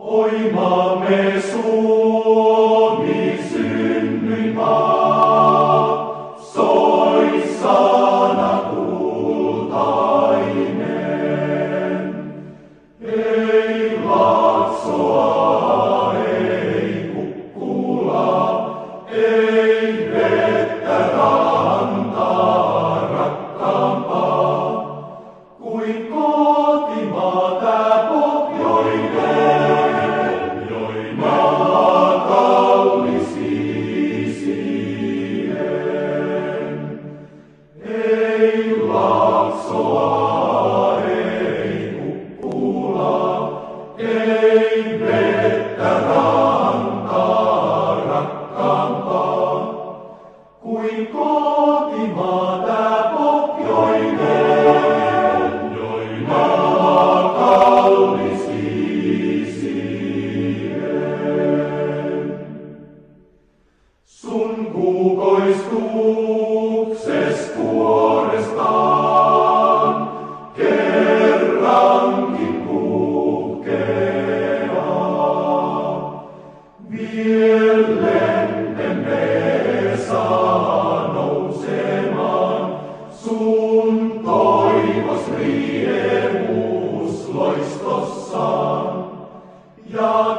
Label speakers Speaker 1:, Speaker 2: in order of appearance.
Speaker 1: Oi maamme Suomi, synnyinmaa, soi sana kultainen. Ei Laaksoa, ei Kukkulaa, ei vettä rantaa rakkaampaa kuin kotimaa tää pohjoinen, maa kaunis isien. Ei Laaksoa, ei Kukkulaa, ei vettä rantaa rakkaampaa kuin kotimaa tää pohjoinen, maa kaunis isien. Sun kuukoistukses kuorestaan kerrankin puhkeaa. Mielentemme saa nousemaan sun toivos riemus loistossaan. Ja